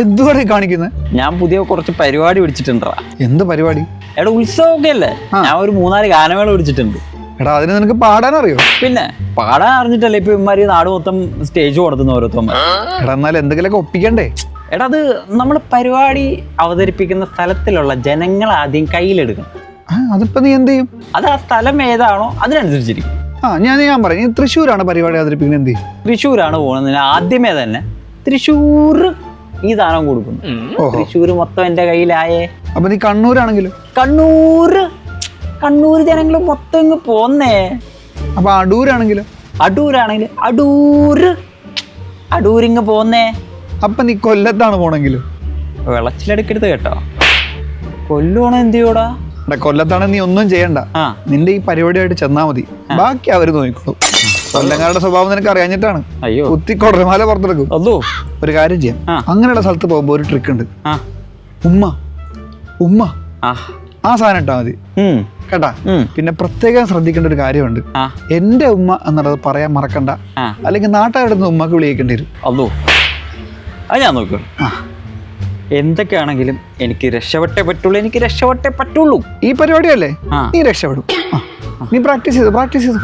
എന്തുവാണ് കാണിക്കുന്നത്? ഞാൻ പുതിയ കുറച്ച് പരിപാടി പിടിച്ചിട്ടുണ്ടാ. എന്ത് പരിപാടി? എടാ ഉത്സവമൊക്കെ അല്ലേ, ഞാൻ ഒരു 3-4 ഗാനമേള പിടിച്ചിട്ടുണ്ട്. എടാ അതിന് നിനക്ക് പാടാൻ അറിയോ? പിന്നെ പാടാൻ അറിഞ്ഞിട്ടല്ലേ ഇപ്പൊ ഇമാര് നാട് മൊത്തം സ്റ്റേജ് കൊടുത്തുന്ന ഓരോരുത്തന്മാർ. എടാ എന്നാലും എന്തെങ്കിലുമൊക്കെ ഒപ്പിക്കണ്ടേ? എടാ അത് നമ്മൾ പരിപാടി അവതരിപ്പിക്കുന്ന സ്ഥലത്തിലുള്ള ജനങ്ങൾ ആദ്യം കയ്യിലെടുക്കണം. അതിപ്പോ നീ എന്ത് ചെയ്യും? അത് ആ സ്ഥലം ഏതാണോ അതിനനുസരിച്ചിരിക്കും. ഞാൻ പറയും തൃശ്ശൂരാണ് പരിപാടി അവതരിപ്പിക്കുന്നത്, എന്ത് ചെയ്യും? തൃശ്ശൂരാണ് പോകുന്നതിന് ആദ്യമേ തന്നെ തൃശ്ശൂർ ഈ ദാനം കൊടുക്കുന്നു. തൃശ്ശൂര് മൊത്തം എന്റെ കയ്യിലായേ. അപ്പൊ നീ കണ്ണൂരാണെങ്കിലും? കണ്ണൂർ ജനങ്ങൾ മൊത്തം ഇങ്ങ് പോന്നേ. അപ്പൊ അടൂരാണെങ്കിലും? അടൂരിങ്ങ് പോന്നേ. അപ്പൊ നീ കൊല്ലത്താണ് പോണെങ്കിലും? വിളച്ചിലെടുക്കരുത് കേട്ടോ, കൊല്ലുവാണോ എന്ത് ചെയ്യൂടാ? കൊല്ലത്താണ് നീ ഒന്നും ചെയ്യണ്ട, നിന്റെ ഈ പരിപാടിയായിട്ട് ചെന്നാ മതി, ബാക്കി അവര് നോക്കിക്കോളും. കൊല്ലങ്കാരുടെ സ്വഭാവം നിനക്ക് അറിയാഞ്ഞിട്ടാണ്. അയ്യോ കുത്തിക്കൊടമാല പുറത്തെടുക്കും. ഒരു കാര്യം ചെയ്യാം, അങ്ങനെയുള്ള സ്ഥലത്ത് പോകുമ്പോ ഒരു ട്രിക്ക് ഉണ്ട്. ഉമ്മ ആ സാധനം ഇട്ടാ മതി കേട്ടാ. പിന്നെ പ്രത്യേകം ശ്രദ്ധിക്കേണ്ട ഒരു കാര്യമുണ്ട്, എന്റെ ഉമ്മ എന്നുള്ളത് പറയാൻ മറക്കണ്ട, അല്ലെങ്കിൽ നാട്ടുകാരുടെ അടുത്ത് ഉമ്മക്ക് വിളിക്കേണ്ടി വരും. അതോ അത് ഞാൻ നോക്കൂ. എന്തൊക്കെയാണെങ്കിലും എനിക്ക് രക്ഷപ്പെട്ടേ പറ്റുള്ളൂ. ഈ പരിപാടിയല്ലേ, നീ രക്ഷപ്പെടും. നീ പ്രാക്ടീസ് ചെയ്തു.